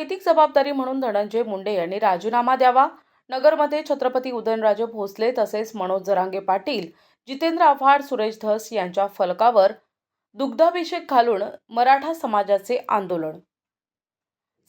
नैतिक जबाबदारी म्हणून धनंजय मुंडे यांनी राजीनामा द्यावा। नगरमध्ये छत्रपती उदयनराजे भोसले तसेच मनोज जरांगे पाटील, जितेंद्र आव्हाड, सुरेश धस यांच्या फलकावर दुग्धाभिषेक घालून मराठा समाजाचे आंदोलन।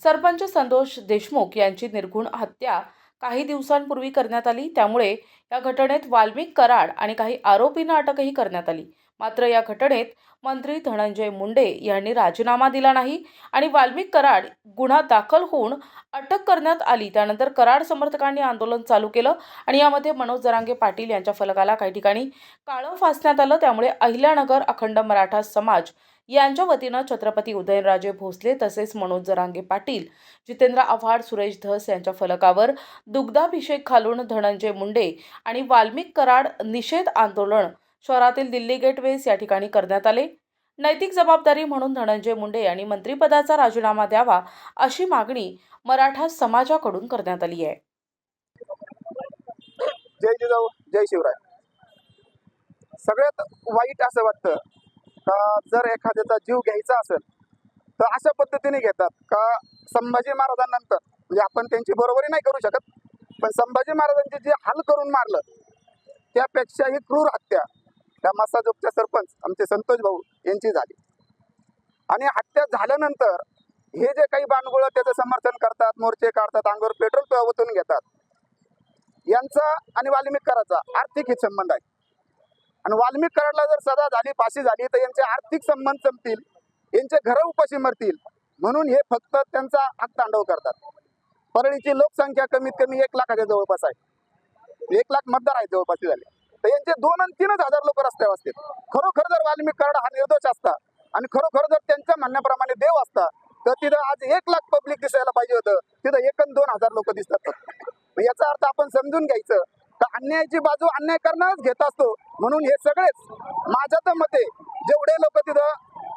सरपंच संतोष देशमुख यांची निर्घृण हत्या काही दिवसांपूर्वी करण्यात आली। त्यामुळे या घटनेत वाल्मिक कराड आणि काही आरोपींना अटकही करण्यात आली। मात्र या घटनेत मंत्री धनंजय मुंडे यांनी राजीनामा दिला नाही आणि वाल्मिक कराड गुन्हा दाखल होऊन अटक करण्यात आली। त्यानंतर कराड समर्थकांनी आंदोलन चालू केलं आणि यामध्ये मनोज जरांगे पाटील यांच्या फलकाला काही ठिकाणी काळं फासण्यात आलं। त्यामुळे अहिल्यानगर अखंड मराठा समाज यांच्या वतीनं छत्रपती उदयनराजे भोसले तसेच मनोज जरांगे पाटील, जितेंद्र आव्हाड, सुरेश धस यांच्या फलकावर दुग्धाभिषेक घालून धनंजय मुंडे आणि वाल्मिक कराड निषेध आंदोलन शहरातील दिल्ली गेट वेस या ठिकाणी करण्यात आले। नैतिक जबाबदारी म्हणून धनंजय मुंडे यांनी मंत्रिपदाचा राजीनामा द्यावा अशी मागणी मराठा समाजाकडून करण्यात आली आहे। जय जिजाऊ जय शिवराय। सगळ्यात वाईट असं वाटतं का जर एखाद्याचा जीव घ्यायचा असेल तर अशा पद्धतीने घेतात का संभाजी महाराजांनंतर, म्हणजे आपण त्यांची बरोबरी नाही करू शकत, पण संभाजी महाराजांचे जे हाल करून मारलं त्यापेक्षा ही क्रूर हत्या त्या मसाजोगच्या सरपंच आमचे संतोष भाऊ यांची झाली। आणि हत्या झाल्यानंतर हे जे काही बाणगुळ त्याचं समर्थन करतात, मोर्चे काढतात, अंगावर पेट्रोल ओतून घेतात, यांचा आणि वाल्मिक कराडचा आर्थिक हित संबंध आहे। आणि वाल्मिक कराडला जर सजा झाली, फाशी झाली तर यांचे आर्थिक संबंध संपतील, यांचे घरं उपाशी मरतील, म्हणून हे फक्त त्यांचा हाततांडव करतात। परळीची लोकसंख्या कमीत कमी 1 लाखाच्या जवळपास आहे, 1 लाख मतदार आहेत जवळपास झाले, तर यांचे 2 आणि 3 हजार लोक रस्त्यावर असतील। खरोखर जर वाल्मिक कराड हा निर्दोष असता आणि खरोखर जर त्यांच्या म्हणण्याप्रमाणे देव असता तर तिथं आज 1 लाख पब्लिक दिसायला पाहिजे होतं, तिथं 1 आणि 2 हजार लोक दिसतात। याचा अर्थ आपण समजून घ्यायचं तर अन्यायाची बाजू अन्याय करणारच घेत असतो। म्हणून हे सगळेच माझ्या तर मते जेवढे लोक तिथं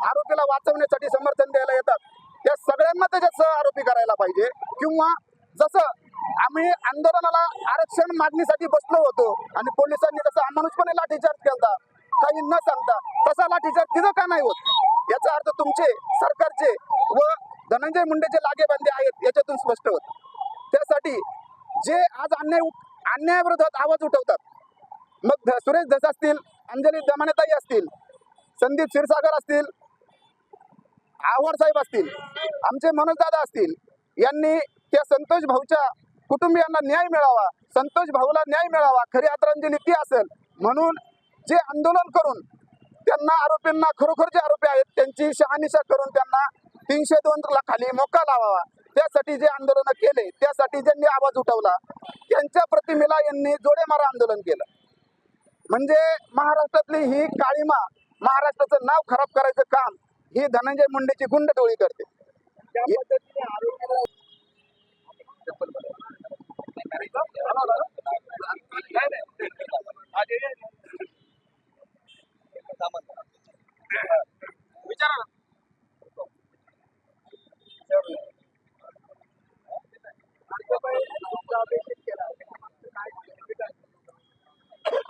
आरोपीला वाचवण्यासाठी समर्थन द्यायला येतात त्या सगळ्यांना त्याच्यात सह आरोपी करायला पाहिजे। किंवा जसं आम्ही आंदोलनाला आरक्षण मागणीसाठी बसलो होतो आणि पोलिसांनी जसं अमानुषपणे लाठीचार्ज केला काही न सांगता, तसा लाठीचार्ज तिथं का नाही होत? याचा अर्थ तुमचे सरकारचे व धनंजय मुंडेचे लागेबांधे आहेत याच्यातून स्पष्ट होत। त्यासाठी जे आज अन्यायाविरोधात आवाज उठवतात, मग सुरेश धस असतील, अंजली दमानेताई असतील, संदीप क्षीरसागर असतील, आव्हाड साहेब असतील, आमचे मनोज दादा असतील, यांनी त्या संतोष भाऊच्या कुटुंबियांना न्याय मिळावा, संतोष भाऊला न्याय मिळावा, खरी आदरांजली ती असेल म्हणून जे आंदोलन करून त्यांना आरोपींना खरोखर जे आरोपी आहेत त्यांची शहानिशा करून त्यांना 302 खाली मोका लावावा, त्यासाठी जे आंदोलन केले, त्यासाठी ज्यांनी आवाज उठवला त्यांच्या प्रतिमेला यांनी जोडेमारा आंदोलन केलं। म्हणजे महाराष्ट्रातली ही काळीमा, महाराष्ट्राचं नाव खराब करायचं काम ही धनंजय मुंडेची गुंड टोळी करते।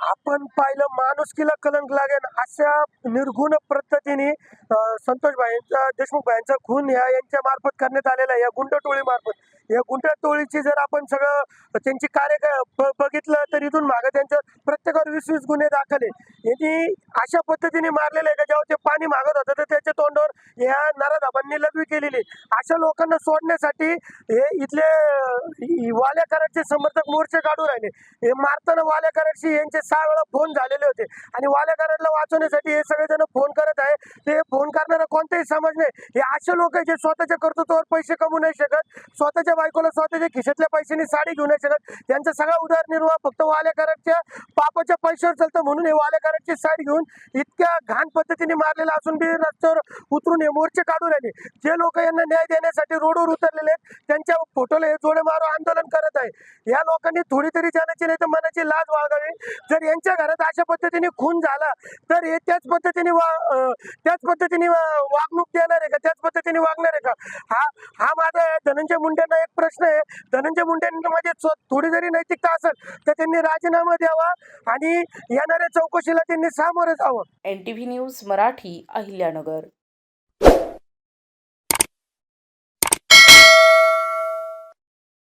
आपण पाहिलं माणुसकीला कलंक लागेल अशा निर्घुण पद्धतीने संतोष भाईंचा, देशमुख भाईंचा खून यांच्या मार्फत करण्यात आलेला आहे, या गुंडटोळी मार्फत। या गुंडटोळीची जर आपण सगळं त्यांची कार्य बघितलं तर इथून मागे त्यांच्या प्रत्येकावर 20-20 गुन्हे दाखल आहे। यांनी अशा पद्धतीने मारलेले आहे का जेव्हा ते पाणी मागत होतं तर त्याच्या तोंडावर या नराधाबांनी लघवी केलेली। अशा लोकांना सोडण्यासाठी हे इथले वाल्या कराडचे समर्थक मोर्चे काढू राहिले। हे मारताना वाल्या कराडशी यांचे 6 वेळा फोन झालेले होते आणि वाल्या कराडला वाचवण्यासाठी हे सगळेजण फोन करत आहे। ते फोन करणारा कोणताही समाज नाही। हे असे लोक जे स्वतःच्या कर्तृत्वावर पैसे कमवू नाही शकत, स्वतःच्या बायकोला स्वतःच्या खिशातल्या पैशांनी साडी घेऊ नाही शकत, त्यांचा सगळा उदरनिर्वाह फक्त वाल्या कराडच्या पापाच्या पैशावर चालतं। म्हणून हे वाल्या कराडची साडी घेऊन इतक्या घाण पद्धतीने मारलेला असून बी रस्त्यावर उतरून हे मोर्चे काढू राहिले। जे लोक यांना न्याय देण्यासाठी रोडवर उतरलेले आहेत त्यांच्या फोटोला हे जोडे मारो आंदोलन करत आहे। या लोकांनी थोडी तरी जाण्याची नाही तर मनाची लाज बाळगावी। जर यांच्या घरात अशा पद्धतीने खून झाला तर हे त्याच पद्धतीने वागणूक देणार आहे का, त्याच पद्धतीने वागणार आहे का? हा माझा धनंजय मुंडेंना एक प्रश्न आहे। धनंजय मुंडेंमध्ये थोडी जरी नैतिकता असेल तर त्यांनी राजीनामा द्यावा आणि येणाऱ्या चौकशीला त्यांनी सामोरे जावं। NTV news Marathi, Ahilyanagar.